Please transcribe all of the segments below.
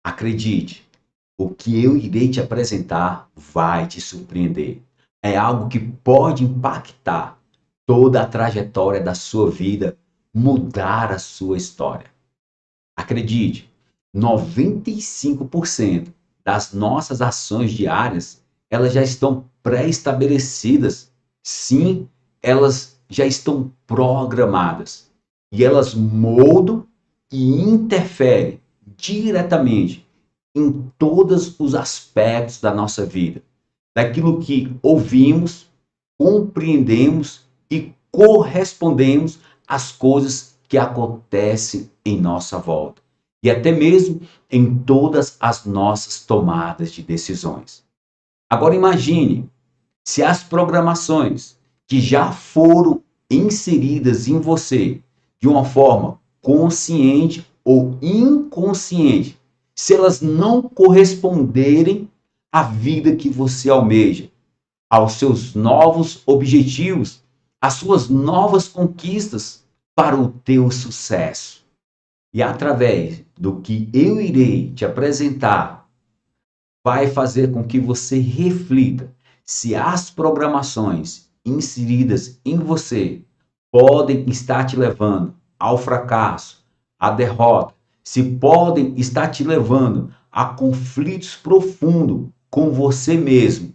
Acredite, o que eu irei te apresentar vai te surpreender. É algo que pode impactar toda a trajetória da sua vida, mudar a sua história. Acredite, 95% das nossas ações diárias, elas já estão pré-estabelecidas. Sim, elas já estão programadas. E elas moldam e interferem diretamente em todos os aspectos da nossa vida. Daquilo que ouvimos, compreendemos e correspondemos às coisas que acontecem em nossa volta. E até mesmo em todas as nossas tomadas de decisões. Agora imagine se as programações que já foram inseridas em você de uma forma consciente ou inconsciente, se elas não corresponderem à vida que você almeja, aos seus novos objetivos, às suas novas conquistas para o teu sucesso. E através do que eu irei te apresentar, vai fazer com que você reflita se as programações inseridas em você podem estar te levando ao fracasso, à derrota, se podem estar te levando a conflitos profundos com você mesmo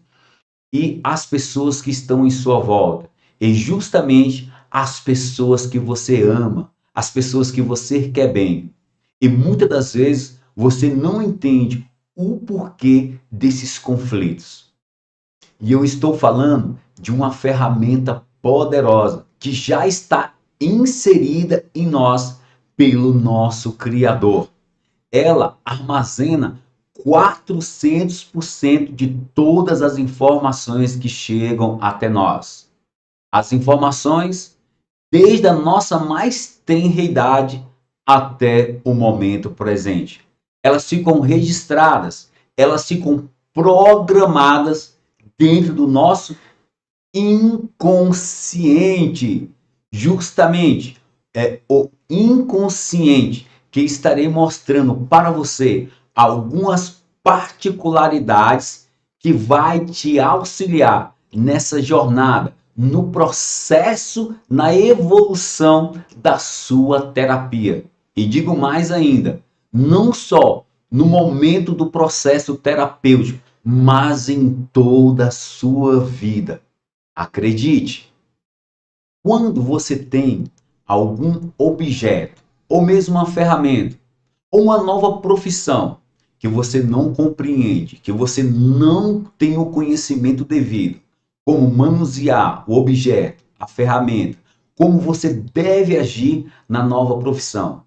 e as pessoas que estão em sua volta, e justamente as pessoas que você ama, as pessoas que você quer bem. E muitas das vezes você não entende o porquê desses conflitos. E eu estou falando de uma ferramenta poderosa que já está inserida em nós pelo nosso Criador. Ela armazena 400% de todas as informações que chegam até nós. As informações desde a nossa mais tenra idade até o momento presente. Elas ficam registradas, elas ficam programadas dentro do nosso inconsciente. Justamente é o inconsciente que estarei mostrando para você algumas particularidades que vai te auxiliar nessa jornada, no processo, na evolução da sua terapia. E digo mais ainda, não só no momento do processo terapêutico, mas em toda a sua vida. Acredite, quando você tem algum objeto, ou mesmo uma ferramenta, ou uma nova profissão que você não compreende, que você não tem o conhecimento devido, como manusear o objeto, a ferramenta, como você deve agir na nova profissão.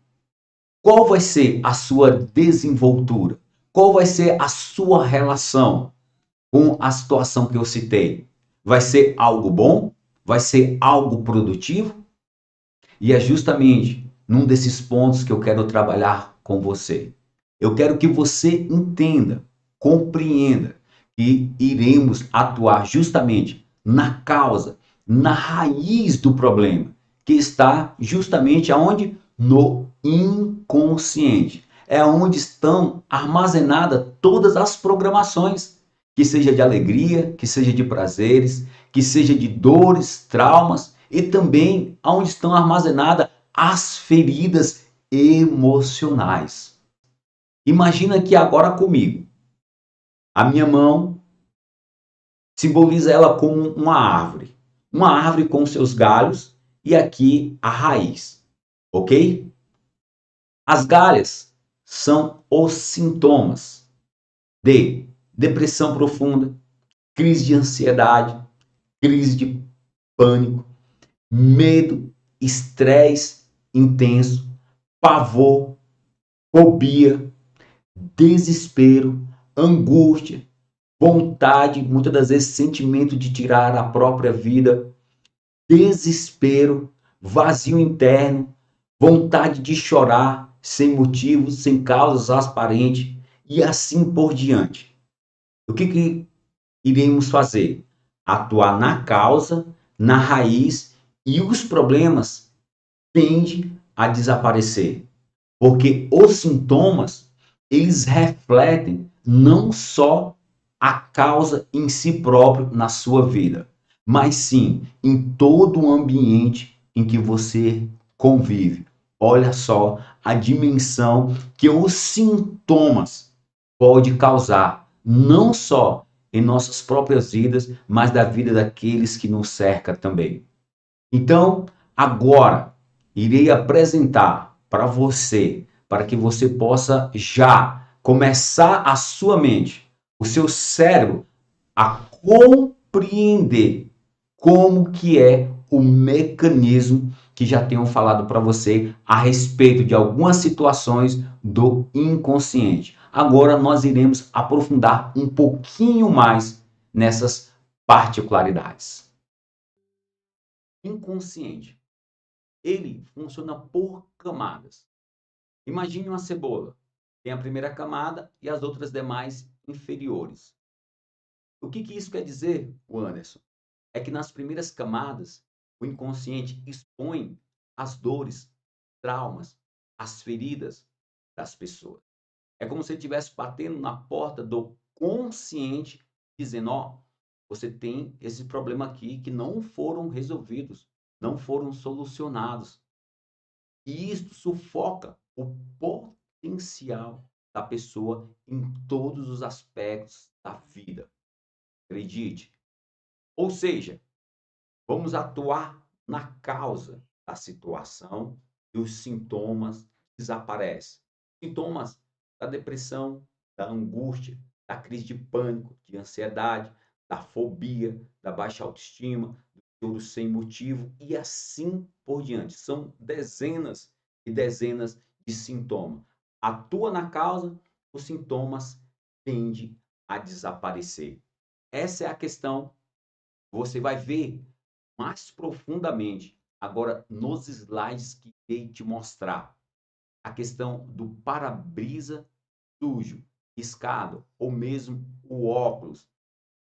Qual vai ser a sua desenvoltura? Qual vai ser a sua relação com a situação que eu citei? Vai ser algo bom? Vai ser algo produtivo? E é justamente num desses pontos que eu quero trabalhar com você. Eu quero que você entenda, compreenda que iremos atuar justamente na causa, na raiz do problema, que está justamente aonde? No inconsciente. É onde estão armazenadas todas as programações, que seja de alegria, que seja de prazeres, que seja de dores, traumas, e também onde estão armazenadas as feridas emocionais. Imagina que agora comigo, a minha mão simboliza ela como uma árvore com seus galhos e aqui a raiz, ok? As galhas são os sintomas de depressão profunda, crise de ansiedade, crise de pânico, medo, estresse intenso, pavor, fobia, desespero, angústia, vontade, muitas das vezes sentimento de tirar a própria vida, desespero, vazio interno, vontade de chorar sem motivos, sem causas aparentes e assim por diante. O que iremos fazer? Atuar na causa, na raiz, e os problemas tendem a desaparecer. Porque os sintomas, eles refletem não só a causa em si próprio na sua vida, mas sim em todo o ambiente em que você convive. Olha só a dimensão que os sintomas pode causar, não só em nossas próprias vidas, mas da vida daqueles que nos cercam também. Então, agora irei apresentar para você, para que você possa já começar a sua mente, o seu cérebro a compreender como que é o mecanismo que já tenho falado para você a respeito de algumas situações do inconsciente. Agora nós iremos aprofundar um pouquinho mais nessas particularidades. Inconsciente. Ele funciona por camadas. Imagine uma cebola. Tem a primeira camada e as outras demais inferiores. O que isso quer dizer, Anderson? É que nas primeiras camadas, o inconsciente expõe as dores, traumas, as feridas das pessoas. É como se ele estivesse batendo na porta do consciente, dizendo: ó, você tem esse problema aqui que não foram resolvidos, não foram solucionados. E isto sufoca o potencial da pessoa em todos os aspectos da vida. Acredite. Ou seja, vamos atuar na causa da situação e os sintomas desaparecem. Sintomas da depressão, da angústia, da crise de pânico, de ansiedade, da fobia, da baixa autoestima, do choro sem motivo e assim por diante. São dezenas e dezenas de sintomas. Atua na causa, os sintomas tendem a desaparecer. Essa é a questão. Você vai ver mais profundamente agora nos slides que irei te mostrar a questão do para-brisa sujo, riscado ou mesmo o óculos.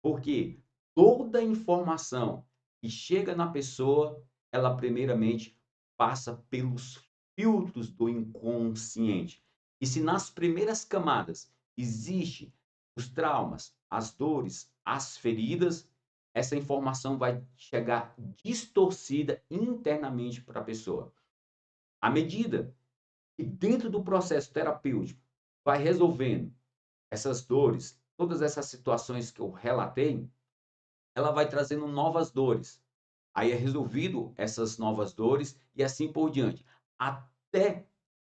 Porque toda informação que chega na pessoa, ela primeiramente passa pelos filtros do inconsciente. E se nas primeiras camadas existe os traumas, as dores, as feridas, essa informação vai chegar distorcida internamente para a pessoa. À medida que dentro do processo terapêutico vai resolvendo essas dores, todas essas situações que eu relatei, ela vai trazendo novas dores. Aí é resolvido essas novas dores e assim por diante, até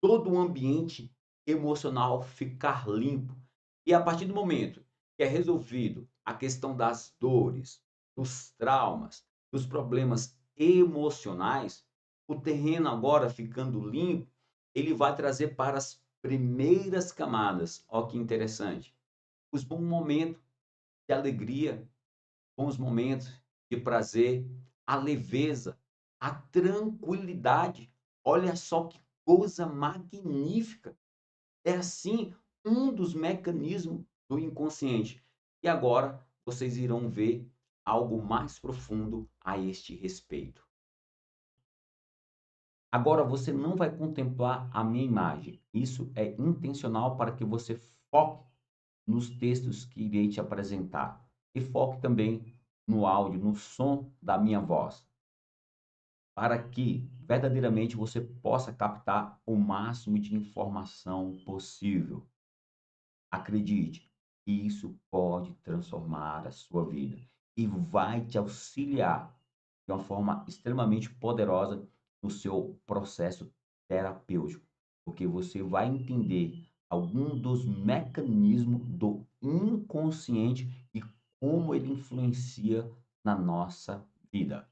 todo o ambiente emocional ficar limpo. E a partir do momento que é resolvido a questão das dores, dos traumas, dos problemas emocionais, o terreno agora ficando limpo, ele vai trazer para as primeiras camadas. Olha que interessante. Os bons momentos de alegria, bons momentos de prazer, a leveza, a tranquilidade. Olha só que coisa magnífica. É assim um dos mecanismos do inconsciente. E agora vocês irão ver algo mais profundo a este respeito. Agora você não vai contemplar a minha imagem. Isso é intencional para que você foque nos textos que irei te apresentar. E foque também no áudio, no som da minha voz, para que verdadeiramente você possa captar o máximo de informação possível. Acredite, isso pode transformar a sua vida e vai te auxiliar de uma forma extremamente poderosa no seu processo terapêutico, porque você vai entender algum dos mecanismos do inconsciente e como ele influencia na nossa vida.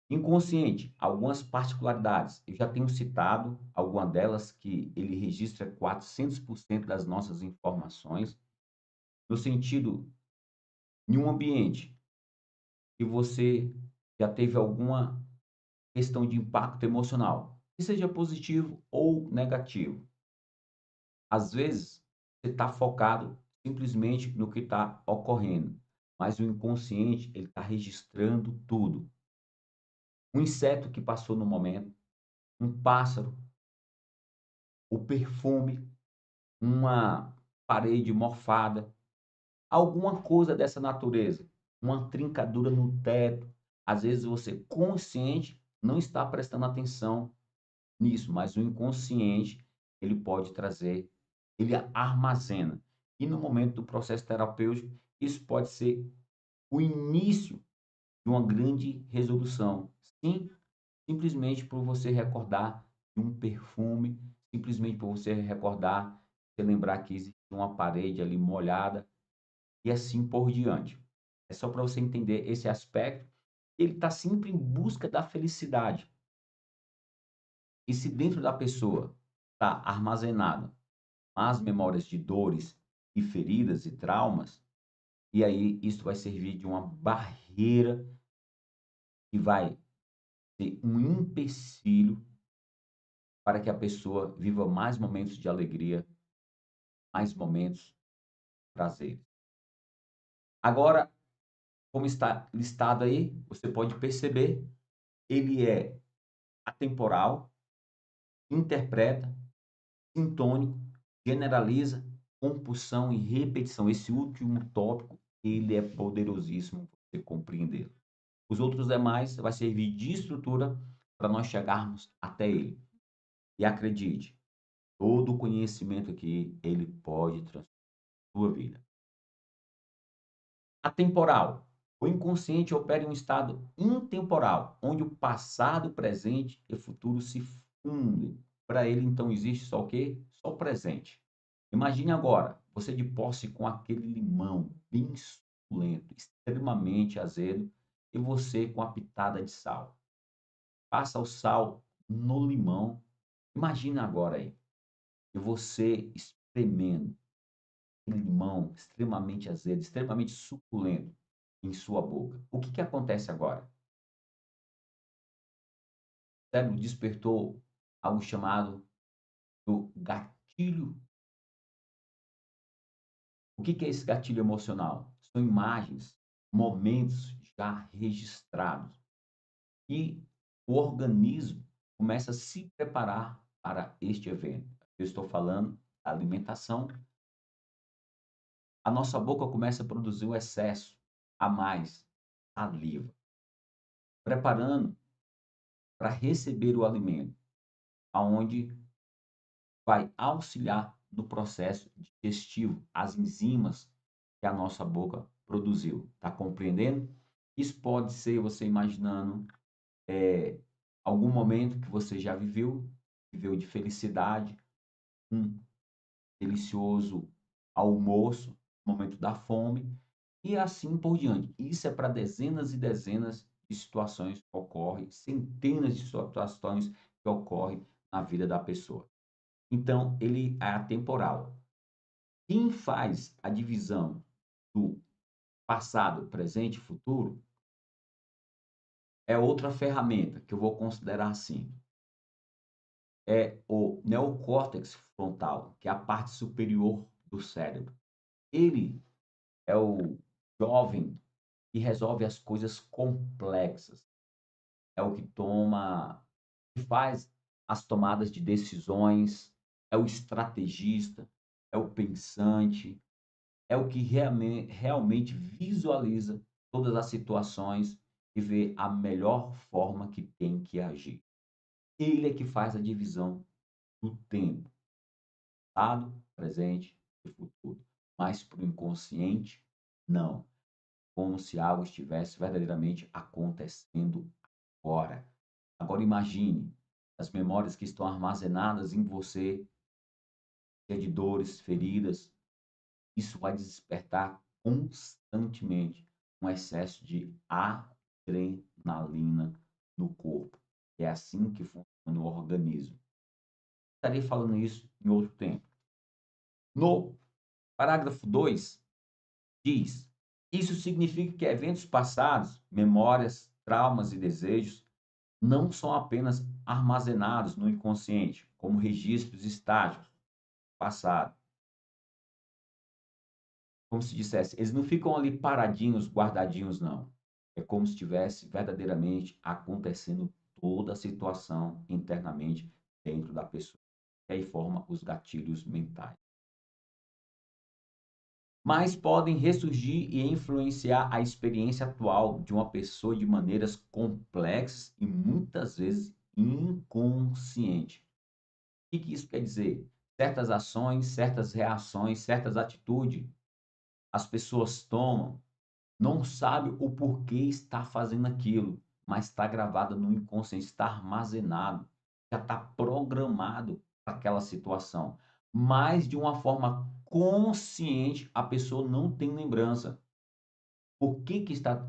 Inconsciente, algumas particularidades. Eu já tenho citado algumas delas que ele registra 400% das nossas informações, no sentido, em um ambiente que você já teve alguma questão de impacto emocional, que seja positivo ou negativo. Às vezes, você está focado simplesmente no que está ocorrendo, mas o inconsciente ele está registrando tudo. Um inseto que passou no momento, um pássaro, o perfume. uma parede mofada, alguma coisa dessa natureza, uma trincadura no teto. Às vezes você consciente não está prestando atenção nisso, mas o inconsciente, ele pode trazer, ele armazena. E no momento do processo terapêutico, isso pode ser o início de uma grande resolução. Sim, simplesmente por você recordar de um perfume, simplesmente por você recordar, você lembrar que existe uma parede ali molhada e assim por diante. É só para você entender esse aspecto. Ele está sempre em busca da felicidade. E se dentro da pessoa está armazenado as memórias de dores e feridas e traumas, e aí isso vai servir de uma barreira que vai ser um empecilho para que a pessoa viva mais momentos de alegria, mais momentos de prazer. Agora, como está listado aí, você pode perceber, ele é atemporal, interpreta, sintônico, generaliza, compulsão e repetição. Esse último tópico, ele é poderosíssimo você compreender. Os outros demais vai servir de estrutura para nós chegarmos até ele. E acredite, todo o conhecimento aqui, ele pode transformar a sua vida. Atemporal. O inconsciente opera em um estado intemporal, onde o passado, presente e futuro se fundem. Para ele, então, existe só o quê? Só o presente. Imagine agora, você de posse com aquele limão bem suculento, extremamente azedo, e você com a pitada de sal. Passa o sal no limão. Imagina agora aí, e você espremendo aquele limão extremamente azedo, extremamente suculento em sua boca. O que que acontece agora? O cérebro despertou algo chamado do gatilho. O que que é esse gatilho emocional? São imagens, momentos já registrados. E o organismo começa a se preparar para este evento. Eu estou falando da alimentação. A nossa boca começa a produzir o excesso a mais saliva, preparando para receber o alimento, aonde vai auxiliar no processo digestivo, as enzimas que a nossa boca produziu. Está compreendendo? Isso pode ser você imaginando algum momento que você já viveu de felicidade, um delicioso almoço, momento da fome, e assim por diante. Isso é para dezenas e dezenas de situações que ocorrem, centenas de situações que ocorrem na vida da pessoa. Então, ele é atemporal. Quem faz a divisão do passado, presente e futuro é outra ferramenta que eu vou considerar assim. É o neocórtex frontal, que é a parte superior do cérebro. Ele é o jovem que resolve as coisas complexas. É o que toma, que faz as tomadas de decisões, é o estrategista, é o pensante, é o que realmente visualiza todas as situações e vê a melhor forma que tem que agir. Ele é que faz a divisão do tempo, passado, presente e futuro. Mas para o inconsciente, não. Como se algo estivesse verdadeiramente acontecendo agora. Agora imagine as memórias que estão armazenadas em você, de dores, feridas. Isso vai despertar constantemente um excesso de adrenalina no corpo. É assim que funciona o organismo. Estarei falando isso em outro tempo. No parágrafo 2 diz: isso significa que eventos passados, memórias, traumas e desejos não são apenas armazenados no inconsciente, como registros estáticos, passado. Como se dissesse, eles não ficam ali paradinhos, guardadinhos, não. É como se estivesse verdadeiramente acontecendo toda a situação internamente dentro da pessoa. E aí forma os gatilhos mentais. mas podem ressurgir e influenciar a experiência atual de uma pessoa de maneiras complexas e muitas vezes inconsciente. O que isso quer dizer? Certas ações, certas reações, certas atitudes as pessoas tomam, não sabe o porquê está fazendo aquilo, mas está gravado no inconsciente, está armazenado, já está programado para aquela situação. Mas de uma forma consciente, a pessoa não tem lembrança. Por que que está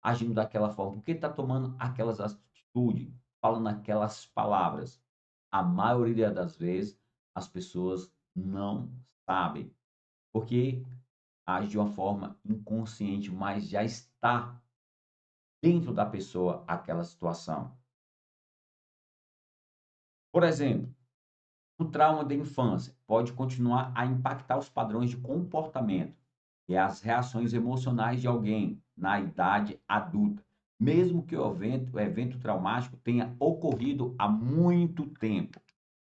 agindo daquela forma? Por que está tomando aquelas atitudes, falando aquelas palavras? A maioria das vezes, as pessoas não sabem, porque age de uma forma inconsciente, mas já está dentro da pessoa aquela situação. Por exemplo, o trauma da infância pode continuar a impactar os padrões de comportamento e as reações emocionais de alguém na idade adulta, mesmo que o evento traumático tenha ocorrido há muito tempo.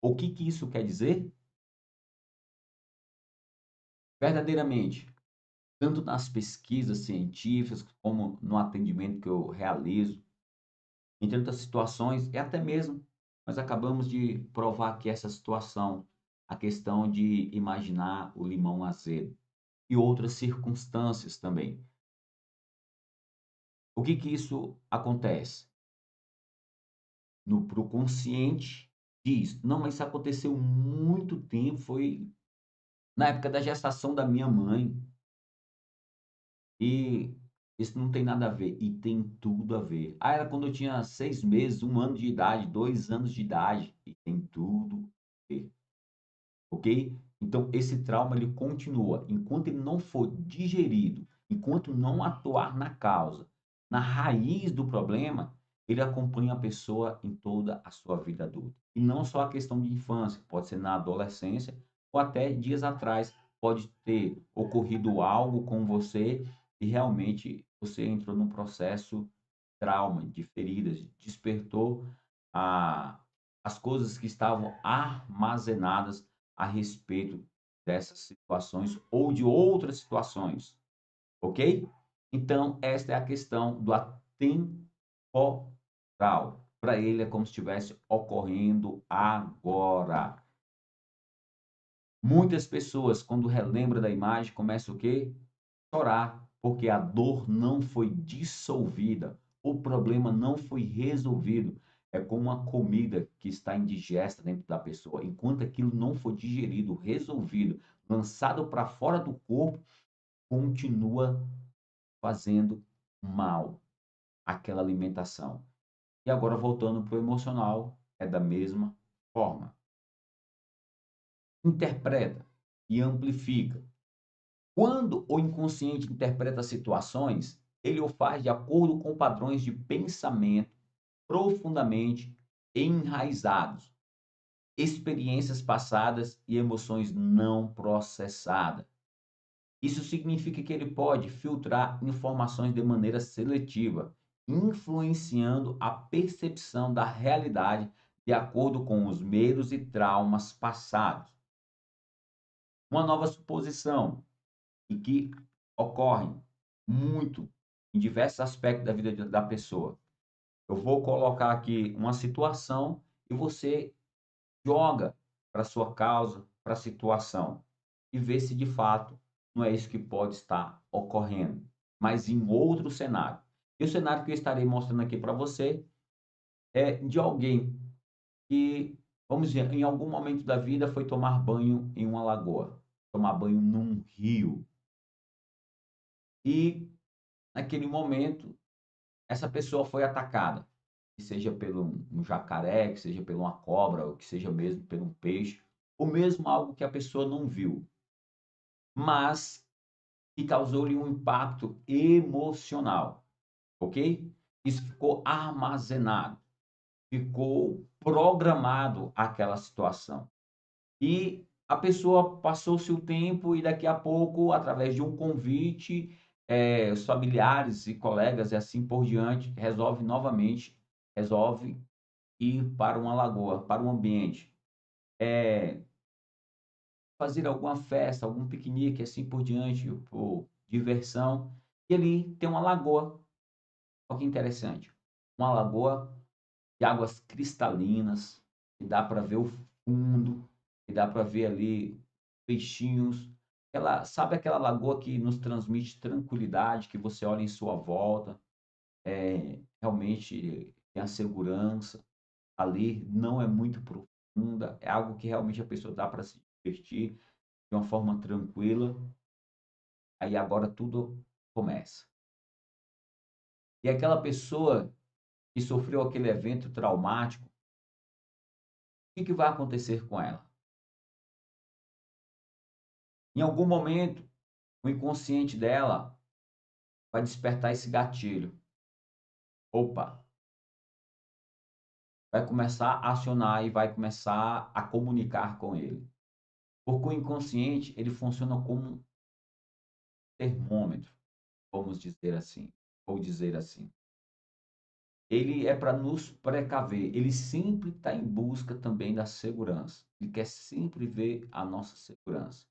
O que que isso quer dizer? Verdadeiramente, tanto nas pesquisas científicas como no atendimento que eu realizo, em tantas situações, e até mesmo nós acabamos de provar que essa situação, a questão de imaginar o limão azedo e outras circunstâncias também. O que que isso acontece? No pro consciente diz: "Não, mas isso aconteceu muito tempo, foi na época da gestação da minha mãe, e isso não tem nada a ver", e tem tudo a ver. "Ah, era quando eu tinha 6 meses, 1 ano de idade, 2 anos de idade", e tem tudo a ver. Ok? Então, esse trauma ele continua. Enquanto ele não for digerido, enquanto não atuar na causa, na raiz do problema, ele acompanha a pessoa em toda a sua vida adulta. E não só a questão de infância, pode ser na adolescência ou até dias atrás. Pode ter ocorrido algo com você e realmente você entrou num processo trauma, de feridas, despertou a, as coisas que estavam armazenadas a respeito dessas situações ou de outras situações, ok? Então, esta é a questão do atemporal. Para ele é como se estivesse ocorrendo agora. Muitas pessoas, quando relembram da imagem, começam o quê? Chorar, porque a dor não foi dissolvida, o problema não foi resolvido. É como uma comida que está indigesta dentro da pessoa. Enquanto aquilo não for digerido, resolvido, lançado para fora do corpo, continua fazendo mal aquela alimentação. E agora, voltando para o emocional, é da mesma forma. Interpreta e amplifica. Quando o inconsciente interpreta situações, ele o faz de acordo com padrões de pensamento profundamente enraizados, experiências passadas e emoções não processadas. Isso significa que ele pode filtrar informações de maneira seletiva, influenciando a percepção da realidade de acordo com os medos e traumas passados. Uma nova suposição e que ocorrem muito em diversos aspectos da vida da pessoa. Eu vou colocar aqui uma situação e você joga para sua causa, para a situação e vê se de fato não é isso que pode estar ocorrendo, mas em outro cenário. E o cenário que eu estarei mostrando aqui para você é de alguém que, vamos dizer, em algum momento da vida foi tomar banho em uma lagoa, tomar banho num rio. E naquele momento essa pessoa foi atacada, que seja pelo um jacaré, que seja por uma cobra, ou que seja mesmo por um peixe, ou mesmo algo que a pessoa não viu, mas que causou-lhe um impacto emocional, ok? Isso ficou armazenado, ficou programado aquela situação. E a pessoa passou-se o tempo e daqui a pouco, através de um convite, os familiares e colegas e assim por diante, resolve ir para uma lagoa, para um ambiente. fazer alguma festa, algum piquenique, assim por diante, por diversão, e ali tem uma lagoa. Olha que interessante, uma lagoa de águas cristalinas, que dá para ver o fundo, que dá para ver ali peixinhos. Sabe aquela lagoa que nos transmite tranquilidade, que você olha em sua volta, realmente tem a segurança ali, não é muito profunda, é algo que realmente a pessoa dá para se divertir de uma forma tranquila. Aí agora tudo começa. E aquela pessoa que sofreu aquele evento traumático, o que que vai acontecer com ela? Em algum momento, o inconsciente dela vai despertar esse gatilho. Opa, vai começar a acionar e vai começar a comunicar com ele. Porque o inconsciente, ele funciona como um termômetro, vamos dizer assim, ou dizer assim. Ele é para nos precaver, ele sempre está em busca também da segurança. Ele quer sempre ver a nossa segurança.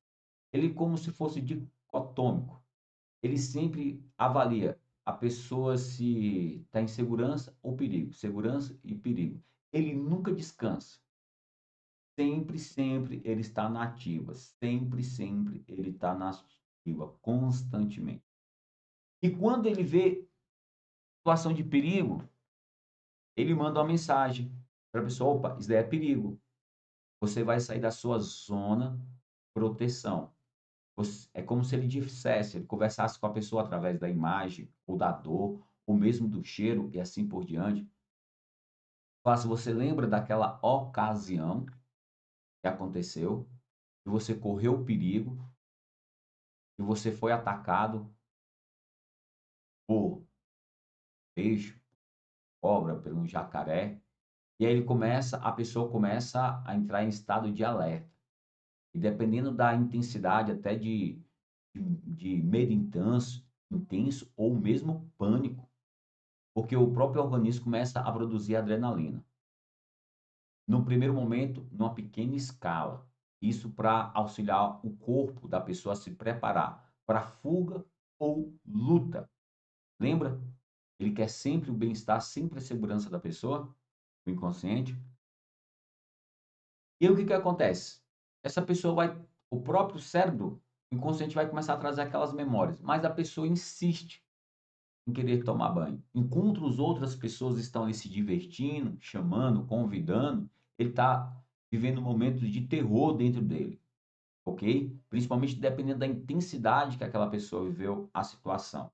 Ele como se fosse dicotômico. Ele sempre avalia a pessoa se está em segurança ou perigo, segurança e perigo. Ele nunca descansa. Sempre, sempre ele está na ativa. Sempre, sempre ele está na ativa, constantemente. E quando ele vê situação de perigo, ele manda uma mensagem para a pessoa: opa, isso daí é perigo. Você vai sair da sua zona de proteção. É como se ele dissesse, ele conversasse com a pessoa através da imagem, ou da dor, ou mesmo do cheiro, e assim por diante. Fala, se você lembra daquela ocasião que aconteceu, que você correu perigo, que você foi atacado por peixe, cobra, por um jacaré, e aí a pessoa começa a entrar em estado de alerta. E dependendo da intensidade, até de medo intenso ou mesmo pânico, porque o próprio organismo começa a produzir adrenalina. No primeiro momento, numa pequena escala. Isso para auxiliar o corpo da pessoa a se preparar para fuga ou luta. Lembra? Ele quer sempre o bem-estar, sempre a segurança da pessoa, o inconsciente. E aí o que que acontece? Essa pessoa o próprio cérebro, o inconsciente vai começar a trazer aquelas memórias, mas a pessoa insiste em querer tomar banho. Enquanto as outras pessoas estão ali se divertindo, chamando, convidando, ele está vivendo momentos de terror dentro dele, ok? Principalmente dependendo da intensidade que aquela pessoa viveu a situação.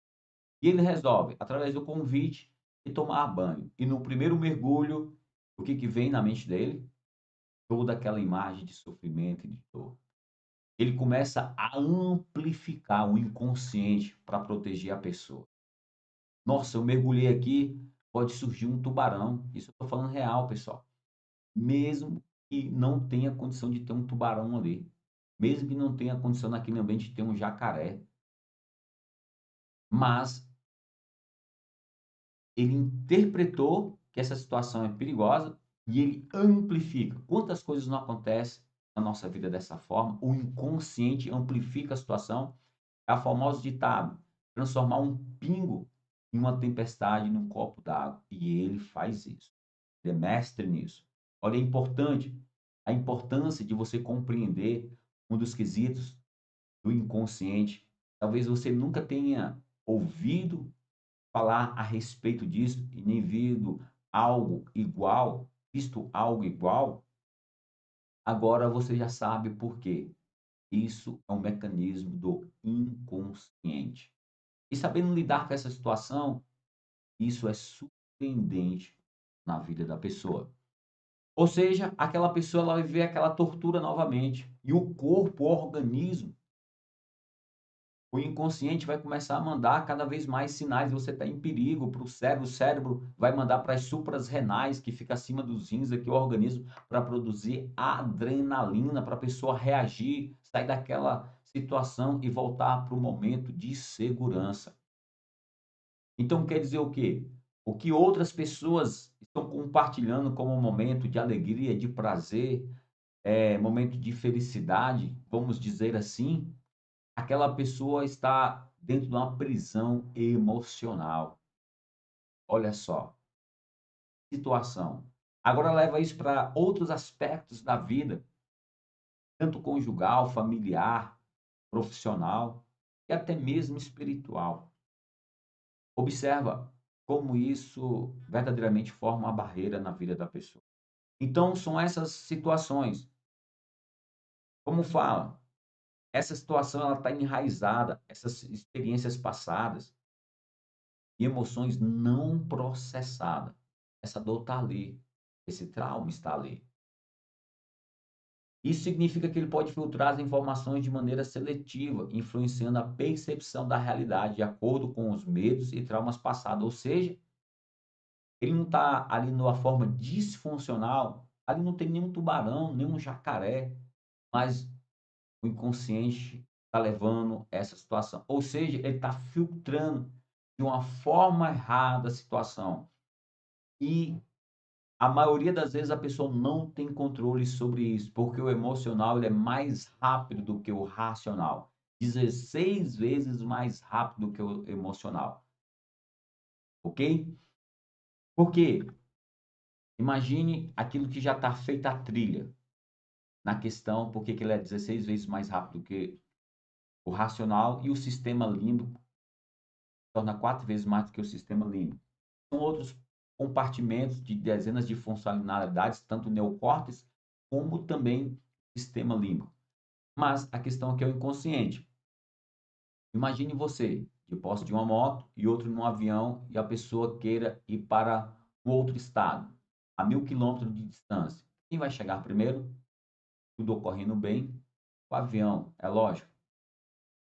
E ele resolve, através do convite, de tomar banho. E no primeiro mergulho, o que que vem na mente dele? Toda aquela imagem de sofrimento e de dor. Ele começa a amplificar o inconsciente para proteger a pessoa. Nossa, eu mergulhei aqui, pode surgir um tubarão. Isso eu estou falando real, pessoal. Mesmo que não tenha condição de ter um tubarão ali, mesmo que não tenha condição naquele ambiente de ter um jacaré, mas ele interpretou que essa situação é perigosa e ele amplifica. Quantas coisas não acontecem na nossa vida dessa forma? O inconsciente amplifica a situação. É a famosa ditado: transformar um pingo em uma tempestade num copo d'água. E ele faz isso. Ele é mestre nisso. Olha, a importância de você compreender um dos quesitos do inconsciente. Talvez você nunca tenha ouvido falar a respeito disso e nem visto algo igual. Agora você já sabe por quê. Isso é um mecanismo do inconsciente. E sabendo lidar com essa situação, isso é surpreendente na vida da pessoa. Ou seja, aquela pessoa ela vai viver aquela tortura novamente. E o corpo, o organismo, o inconsciente vai começar a mandar cada vez mais sinais. Você está em perigo para o cérebro. O cérebro vai mandar para as supras renais, que fica acima dos rins aqui, o organismo, para produzir adrenalina, para a pessoa reagir, sair daquela situação e voltar para o momento de segurança. Então quer dizer o quê? O que outras pessoas estão compartilhando como um momento de alegria, de prazer, momento de felicidade, vamos dizer assim, aquela pessoa está dentro de uma prisão emocional. Olha só, situação. Agora leva isso para outros aspectos da vida, tanto conjugal, familiar, profissional e até mesmo espiritual. Observa como isso verdadeiramente forma uma barreira na vida da pessoa. Então, são essas situações. Como fala, essa situação ela está enraizada, essas experiências passadas e emoções não processadas. Essa dor está ali, esse trauma está ali. Isso significa que ele pode filtrar as informações de maneira seletiva, influenciando a percepção da realidade de acordo com os medos e traumas passados. Ou seja, ele não está ali numa forma disfuncional, ali não tem nenhum tubarão, nenhum jacaré, mas o inconsciente está levando essa situação. Ou seja, ele está filtrando de uma forma errada a situação. E a maioria das vezes a pessoa não tem controle sobre isso, porque o emocional ele é mais rápido do que o racional. 16 vezes mais rápido do que o emocional, ok? Por quê? Imagine aquilo que já está feita a trilha na questão, porque que ele é 16 vezes mais rápido que o racional e o sistema límbico torna 4 vezes mais do que o sistema límbico. São outros compartimentos de dezenas de funcionalidades, tanto o neocórtex como também o sistema límbico. Mas a questão aqui é o inconsciente. Imagine você de posse de uma moto e outro num avião e a pessoa queira ir para um outro estado, a 1.000 quilômetros de distância. Quem vai chegar primeiro? Tudo ocorrendo bem, o avião, é lógico.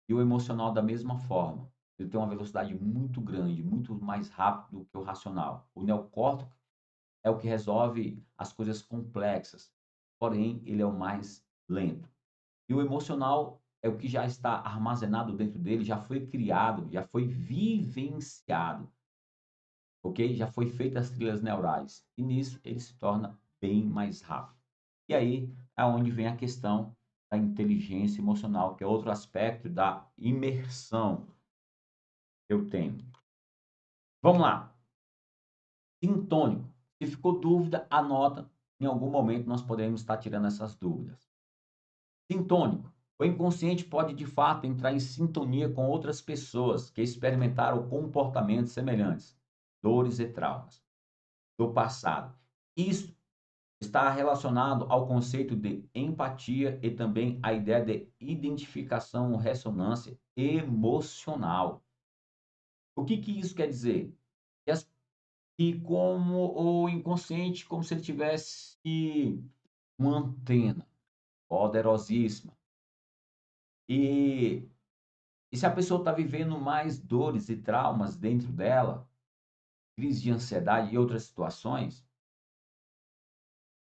E o emocional da mesma forma. Ele tem uma velocidade muito grande, muito mais rápido do que o racional. O neocórtex é o que resolve as coisas complexas, porém ele é o mais lento. E o emocional é o que já está armazenado dentro dele, já foi criado, já foi vivenciado, ok? Já foi feita as trilhas neurais. E nisso ele se torna bem mais rápido. E aí é onde vem a questão da inteligência emocional, que é outro aspecto da imersão que eu tenho. Vamos lá. Sintônico. Se ficou dúvida, anota. Em algum momento nós podemos estar tirando essas dúvidas. Sintônico. O inconsciente pode de fato entrar em sintonia com outras pessoas que experimentaram comportamentos semelhantes, dores e traumas do passado. Isso está relacionado ao conceito de empatia e também à ideia de identificação ou ressonância emocional. O que que isso quer dizer? Que, que como o inconsciente, como se ele tivesse uma antena poderosíssima. E, e se a pessoa está vivendo mais dores e traumas dentro dela, crise de ansiedade e outras situações,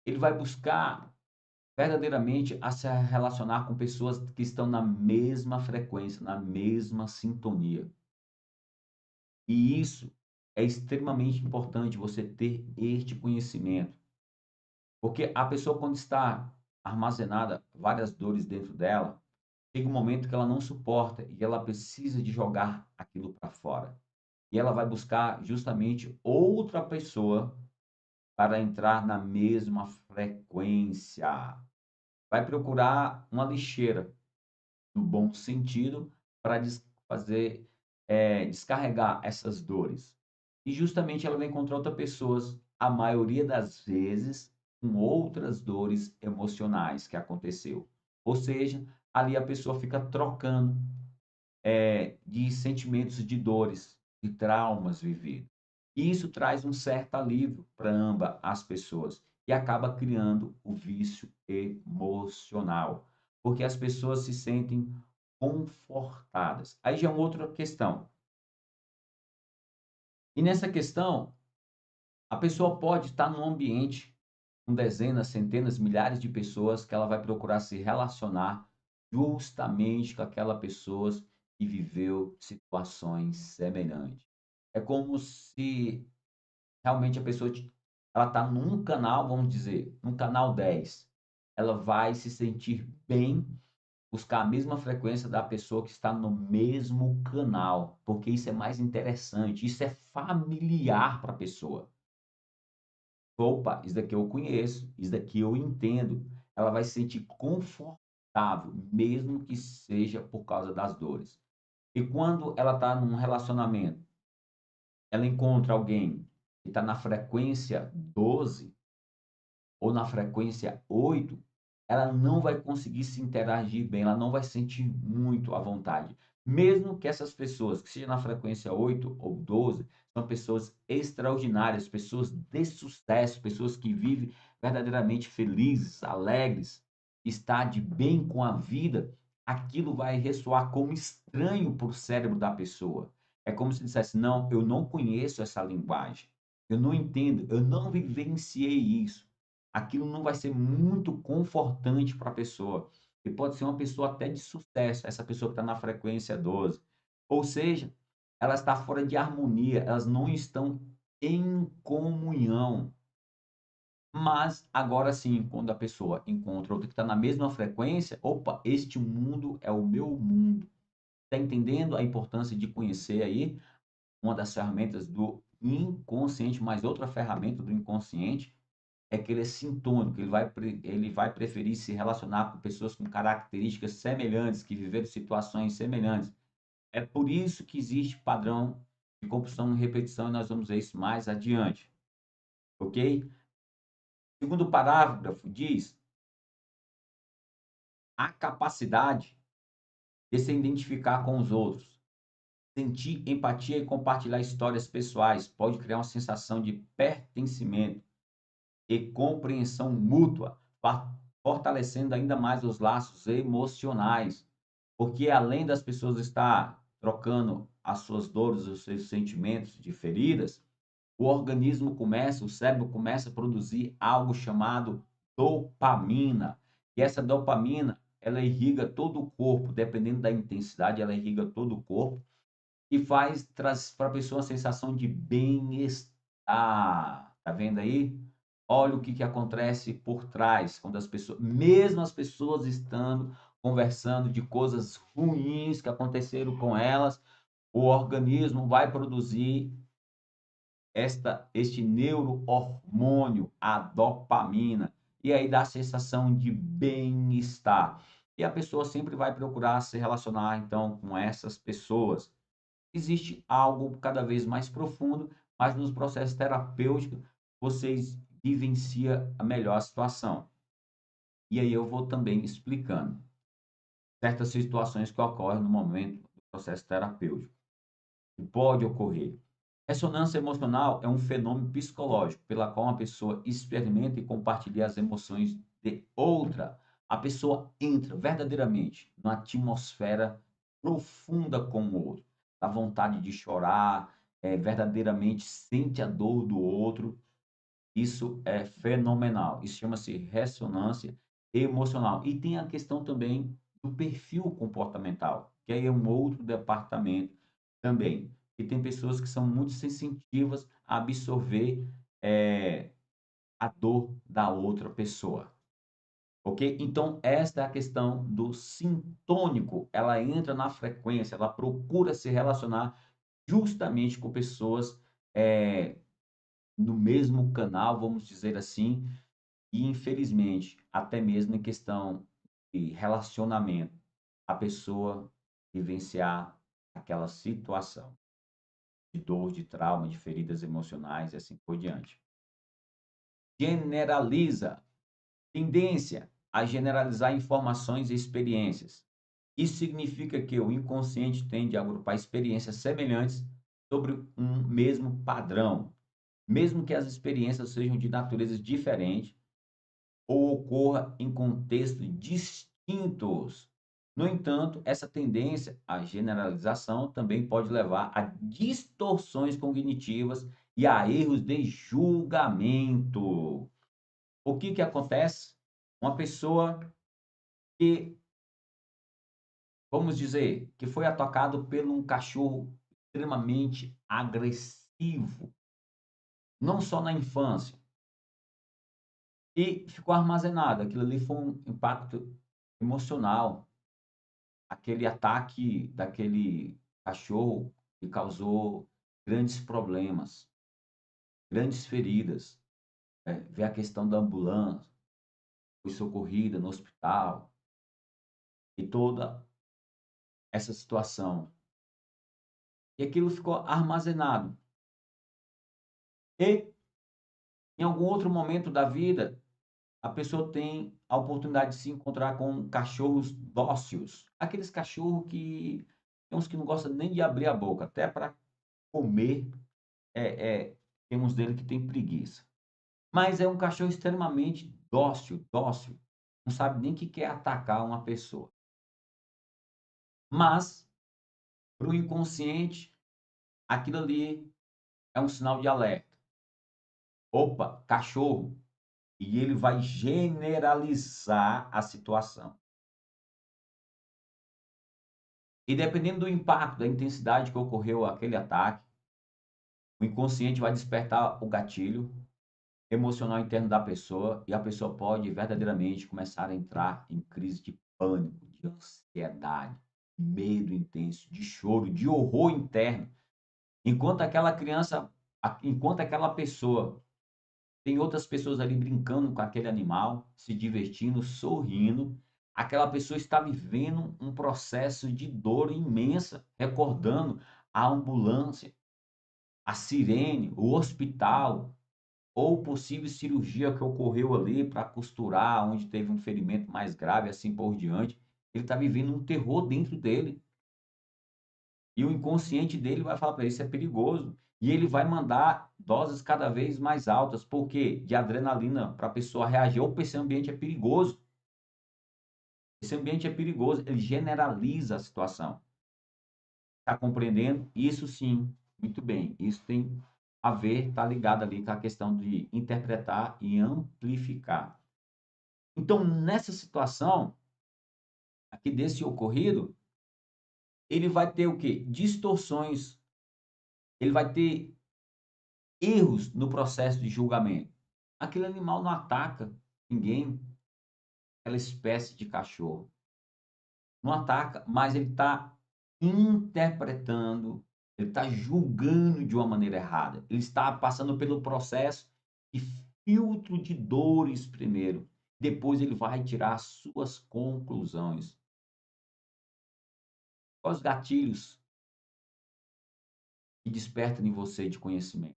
ele vai buscar verdadeiramente a se relacionar com pessoas que estão na mesma frequência, na mesma sintonia. E isso é extremamente importante você ter este conhecimento, porque a pessoa quando está armazenada várias dores dentro dela, chega um momento que ela não suporta e ela precisa de jogar aquilo para fora. E ela vai buscar justamente outra pessoa para entrar na mesma frequência. Vai procurar uma lixeira, no bom sentido, para fazer, descarregar essas dores. E justamente ela vai encontrar outras pessoas, a maioria das vezes, com outras dores emocionais que aconteceu. Ou seja, ali a pessoa fica trocando, de sentimentos de dores, de traumas vividos. E isso traz um certo alívio para ambas as pessoas e acaba criando o vício emocional, porque as pessoas se sentem confortadas. Aí já é uma outra questão. E nessa questão, a pessoa pode estar num ambiente com dezenas, centenas, milhares de pessoas que ela vai procurar se relacionar justamente com aquela pessoa que viveu situações semelhantes. É como se realmente a pessoa ela está num canal, vamos dizer, num canal 10. ela vai se sentir bem, buscar a mesma frequência da pessoa que está no mesmo canal, porque isso é mais interessante, isso é familiar para a pessoa. Opa, isso daqui eu conheço, isso daqui eu entendo. Ela vai se sentir confortável, mesmo que seja por causa das dores. E quando ela está num relacionamento, ela encontra alguém que está na frequência 12 ou na frequência 8, ela não vai conseguir se interagir bem, ela não vai sentir muito à vontade. Mesmo que essas pessoas que sejam na frequência 8 ou 12, são pessoas extraordinárias, pessoas de sucesso, pessoas que vivem verdadeiramente felizes, alegres, está de bem com a vida, aquilo vai ressoar como estranho para o cérebro da pessoa. É como se dissesse: não, eu não conheço essa linguagem, eu não entendo, eu não vivenciei isso. Aquilo não vai ser muito confortante para a pessoa. E pode ser uma pessoa até de sucesso, essa pessoa que está na frequência 12. Ou seja, ela está fora de harmonia, elas não estão em comunhão. Mas agora sim, quando a pessoa encontra outra que está na mesma frequência, opa, este mundo é o meu mundo. Está entendendo a importância de conhecer aí uma das ferramentas do inconsciente, mais outra ferramenta do inconsciente, é que ele é sintônico, ele vai preferir se relacionar com pessoas com características semelhantes, que viveram situações semelhantes. É por isso que existe padrão de compulsão e repetição, e nós vamos ver isso mais adiante, ok? Segundo parágrafo diz a capacidade de se identificar com os outros, sentir empatia e compartilhar histórias pessoais pode criar uma sensação de pertencimento e compreensão mútua, fortalecendo ainda mais os laços emocionais. Porque além das pessoas estar trocando as suas dores, os seus sentimentos de feridas, o organismo começa, o cérebro começa a produzir algo chamado dopamina. E essa dopamina, ela irriga todo o corpo, dependendo da intensidade, ela irriga todo o corpo e traz para a pessoa uma sensação de bem-estar. Tá vendo aí? Olha o que que acontece por trás, quando as pessoas, mesmo as pessoas estando conversando de coisas ruins que aconteceram com elas, o organismo vai produzir este neurohormônio, a dopamina, e aí dá a sensação de bem-estar. E a pessoa sempre vai procurar se relacionar, então, com essas pessoas. Existe algo cada vez mais profundo, mas nos processos terapêuticos vocês vivencia melhor a situação. E aí eu vou também explicando certas situações que ocorrem no momento do processo terapêutico, que pode ocorrer. Ressonância emocional é um fenômeno psicológico pela qual uma pessoa experimenta e compartilha as emoções de outra. A pessoa entra verdadeiramente numa atmosfera profunda com o outro, a vontade de chorar, verdadeiramente sente a dor do outro. Isso é fenomenal. Isso chama-se ressonância emocional. E tem a questão também do perfil comportamental, que aí é um outro departamento também. E tem pessoas que são muito sensitivas a absorver a dor da outra pessoa. Ok? Então, esta é a questão do sintônico. Ela entra na frequência, ela procura se relacionar justamente com pessoas eh, no mesmo canal, vamos dizer assim, e infelizmente, até mesmo em questão de relacionamento, a pessoa vivenciar aquela situação de dor, de trauma, de feridas emocionais e assim por diante. Generaliza, tendência a generalizar informações e experiências. Isso significa que o inconsciente tende a agrupar experiências semelhantes sobre um mesmo padrão, mesmo que as experiências sejam de naturezas diferentes ou ocorra em contextos distintos. No entanto, essa tendência à generalização também pode levar a distorções cognitivas e a erros de julgamento. O que que acontece? Uma pessoa que, vamos dizer, que foi atacado por um cachorro extremamente agressivo, não só na infância, e ficou armazenado. Aquilo ali foi um impacto emocional, aquele ataque daquele cachorro que causou grandes problemas, grandes feridas, ver a questão da ambulância, foi socorrida no hospital e toda essa situação. E aquilo ficou armazenado. E em algum outro momento da vida, a pessoa tem a oportunidade de se encontrar com cachorros dóceis, aqueles cachorros que tem uns que não gostam nem de abrir a boca, até para comer, tem uns dele que tem preguiça. Mas é um cachorro extremamente dócil, dócil, não sabe nem que quer atacar uma pessoa. Mas, para o inconsciente, aquilo ali é um sinal de alerta. Opa, cachorro. E ele vai generalizar a situação. E dependendo do impacto, da intensidade que ocorreu aquele ataque, o inconsciente vai despertar o gatilho emocional interno da pessoa e a pessoa pode verdadeiramente começar a entrar em crise de pânico, de ansiedade, medo intenso, de choro, de horror interno. Enquanto aquela criança, enquanto aquela pessoa tem outras pessoas ali brincando com aquele animal, se divertindo, sorrindo, aquela pessoa está vivendo um processo de dor imensa, recordando a ambulância, a sirene, o hospital, ou possível cirurgia que ocorreu ali para costurar onde teve um ferimento mais grave, assim por diante. Ele está vivendo um terror dentro dele. E o inconsciente dele vai falar para ele: isso é perigoso. E ele vai mandar doses cada vez mais altas. Por quê? De adrenalina para a pessoa reagir. Opa, esse ambiente é perigoso. Esse ambiente é perigoso. Ele generaliza a situação. Está compreendendo? Isso sim, muito bem. Isso tem a ver, está ligado ali com a questão de interpretar e amplificar. Então, nessa situação, aqui desse ocorrido, ele vai ter o quê? Distorções. Ele vai ter erros no processo de julgamento. Aquele animal não ataca ninguém, aquela espécie de cachorro. Não ataca, mas ele está interpretando, ele está julgando de uma maneira errada. Ele está passando pelo processo de filtro de dores primeiro. Depois ele vai tirar as suas conclusões. Quais os gatilhos que despertam em você de conhecimento?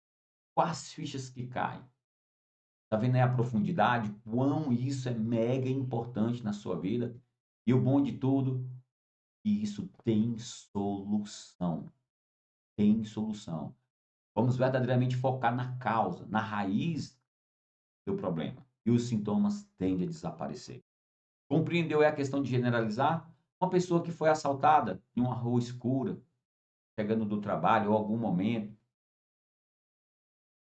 Quais fichas que caem? Tá vendo aí a profundidade? Quão isso é mega importante na sua vida? E o bom de tudo, que isso tem solução. Tem solução. Vamos verdadeiramente focar na causa, na raiz do problema. E os sintomas tendem a desaparecer. Compreendeu é a questão de generalizar? Uma pessoa que foi assaltada em uma rua escura, chegando do trabalho ou algum momento,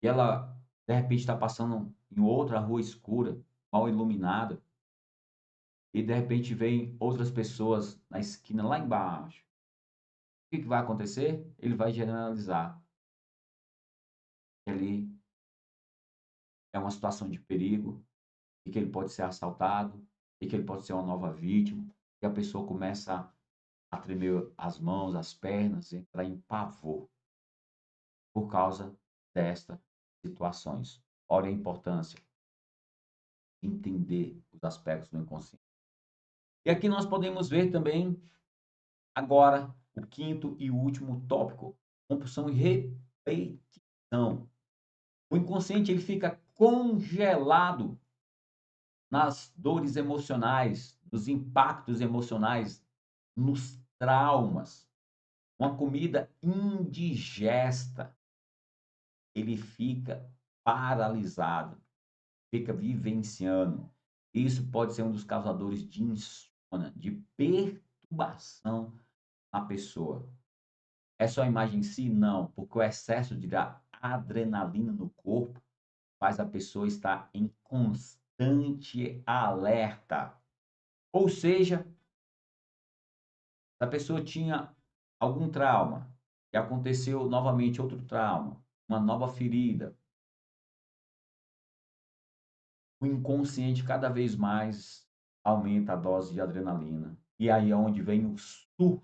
e ela de repente está passando em outra rua escura, mal iluminada, e de repente vem outras pessoas na esquina lá embaixo. O que vai acontecer? Ele vai generalizar que ali é uma situação de perigo e que ele pode ser assaltado e que ele pode ser uma nova vítima. E a pessoa começa a tremer as mãos, as pernas, entrar em pavor por causa destas situações. Olha a importância de entender os aspectos do inconsciente. E aqui nós podemos ver também, agora, o quinto e último tópico: compulsão e repetição. O inconsciente ele fica congelado nas dores emocionais, nos impactos emocionais, nos traumas. Uma comida indigesta, ele fica paralisado, fica vivenciando. Isso pode ser um dos causadores de insônia, de perturbação na pessoa. É só a imagem em si? Não, porque o excesso de adrenalina no corpo faz a pessoa estar em constante alerta. Ou seja, se a pessoa tinha algum trauma e aconteceu novamente outro trauma, uma nova ferida, o inconsciente cada vez mais aumenta a dose de adrenalina. E aí é onde vem o surto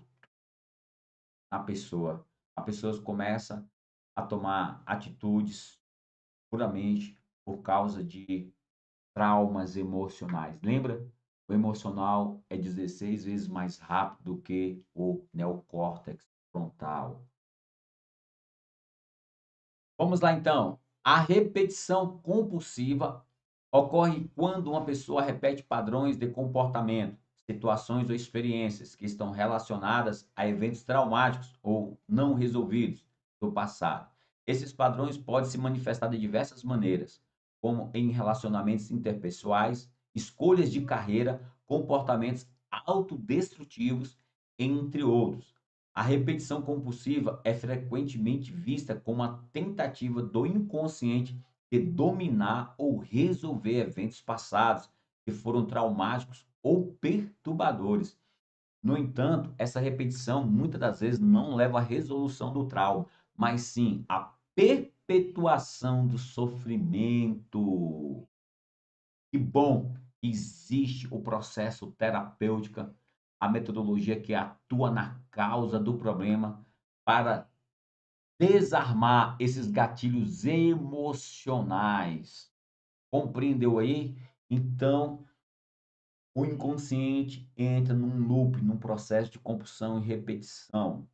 na pessoa. A pessoa começa a tomar atitudes puramente por causa de traumas emocionais. Lembra? O emocional é 16 vezes mais rápido do que o neocórtex frontal. Vamos lá então. A repetição compulsiva ocorre quando uma pessoa repete padrões de comportamento, situações ou experiências que estão relacionadas a eventos traumáticos ou não resolvidos do passado. Esses padrões podem se manifestar de diversas maneiras, como em relacionamentos interpessoais, escolhas de carreira, comportamentos autodestrutivos, entre outros. A repetição compulsiva é frequentemente vista como uma tentativa do inconsciente de dominar ou resolver eventos passados que foram traumáticos ou perturbadores. No entanto, essa repetição muitas das vezes não leva à resolução do trauma, mas sim à perpetuação do sofrimento. Que bom que existe o processo terapêutico, a metodologia que atua na causa do problema para desarmar esses gatilhos emocionais. Compreendeu aí? Então, o inconsciente entra num loop, num processo de compulsão e repetição.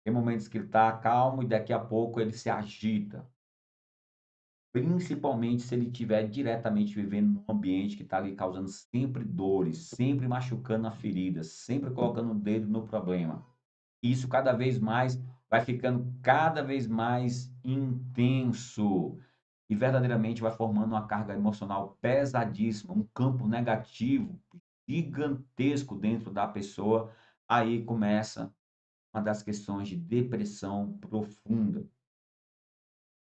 Tem momentos que ele está calmo e daqui a pouco ele se agita. Principalmente se ele estiver diretamente vivendo num ambiente que está ali causando sempre dores, sempre machucando a ferida, sempre colocando o dedo no problema. Isso cada vez mais vai ficando cada vez mais intenso e verdadeiramente vai formando uma carga emocional pesadíssima, um campo negativo gigantesco dentro da pessoa. Aí começa uma das questões de depressão profunda.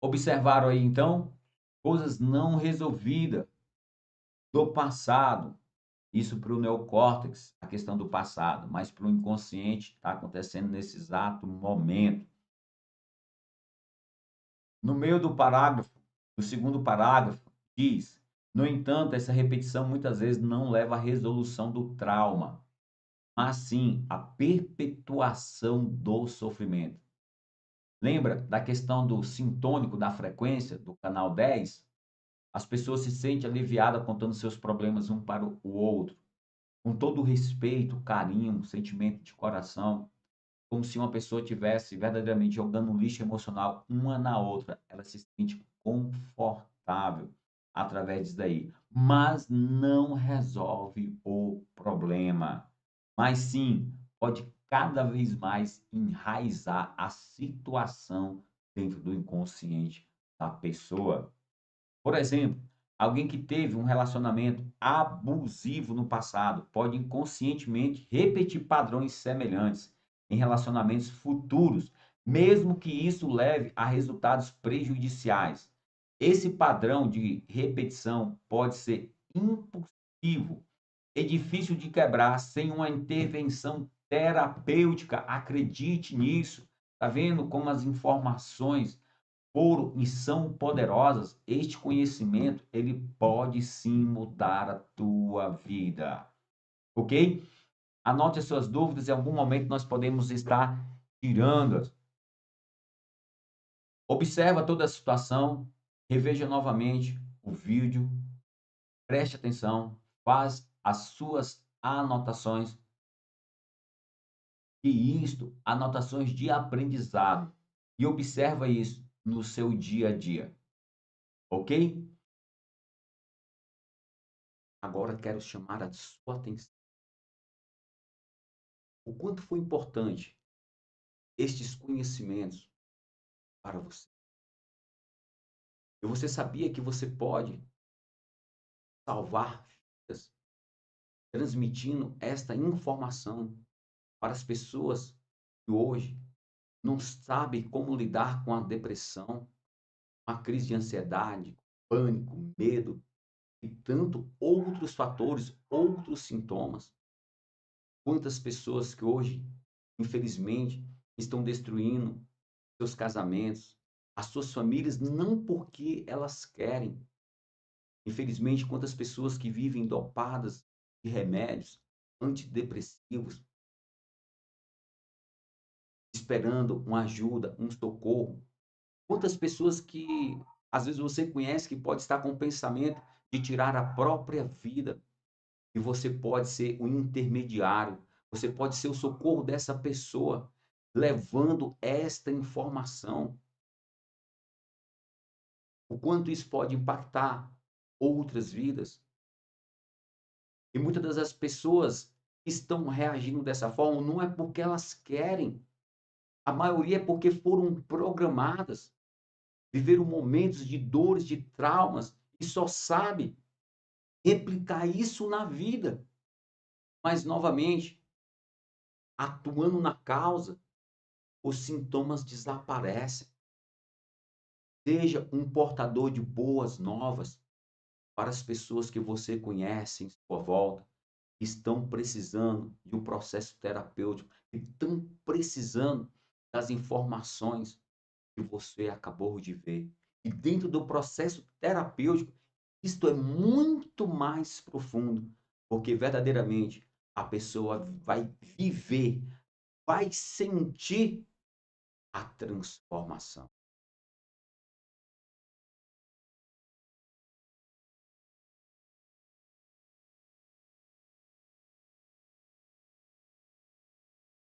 Observaram aí então coisas não resolvidas do passado. Isso para o neocórtex, a questão do passado, mas para o inconsciente está acontecendo nesse exato momento. No meio do parágrafo, do segundo parágrafo, diz: no entanto, essa repetição muitas vezes não leva à resolução do trauma, mas sim à perpetuação do sofrimento. Lembra da questão do sintônico da frequência do canal 10? As pessoas se sentem aliviadas contando seus problemas um para o outro, com todo o respeito, carinho, sentimento de coração, como se uma pessoa tivesse verdadeiramente jogando um lixo emocional uma na outra. Ela se sente confortável através disso daí, mas não resolve o problema. Mas sim, pode cada vez mais enraizar a situação dentro do inconsciente da pessoa. Por exemplo, alguém que teve um relacionamento abusivo no passado pode inconscientemente repetir padrões semelhantes em relacionamentos futuros, mesmo que isso leve a resultados prejudiciais. Esse padrão de repetição pode ser impulsivo e difícil de quebrar sem uma intervenção terapêutica. Acredite nisso. Tá vendo como as informações foram e são poderosas? Este conhecimento, ele pode sim mudar a tua vida, ok? Anote as suas dúvidas, em algum momento nós podemos estar tirando-as. Observa toda a situação, reveja novamente o vídeo, preste atenção, faz as suas anotações, e isto, anotações de aprendizado, e observa isso no seu dia a dia, ok? Agora quero chamar a sua atenção. O quanto foi importante estes conhecimentos para você. E você sabia que você pode salvar vidas transmitindo esta informação para as pessoas que hoje não sabem como lidar com a depressão, com a crise de ansiedade, pânico, medo e tanto outros fatores, outros sintomas. Quantas pessoas que hoje, infelizmente, estão destruindo seus casamentos, as suas famílias, não porque elas querem, Infelizmente, quantas pessoas que vivem dopadas de remédios antidepressivos, esperando uma ajuda, um socorro. Quantas pessoas que às vezes você conhece que pode estar com o pensamento de tirar a própria vida, e você pode ser o intermediário, você pode ser o socorro dessa pessoa, levando esta informação. O quanto isso pode impactar outras vidas. E muitas das pessoas que estão reagindo dessa forma não é porque elas querem, a maioria é porque foram programadas, viveram momentos de dores, de traumas, e só sabe replicar isso na vida. Mas, novamente, atuando na causa, os sintomas desaparecem. Seja um portador de boas novas para as pessoas que você conhece em sua volta, que estão precisando de um processo terapêutico, que estão precisando das informações que você acabou de ver. E dentro do processo terapêutico, isto é muito mais profundo, porque verdadeiramente a pessoa vai viver, vai sentir a transformação.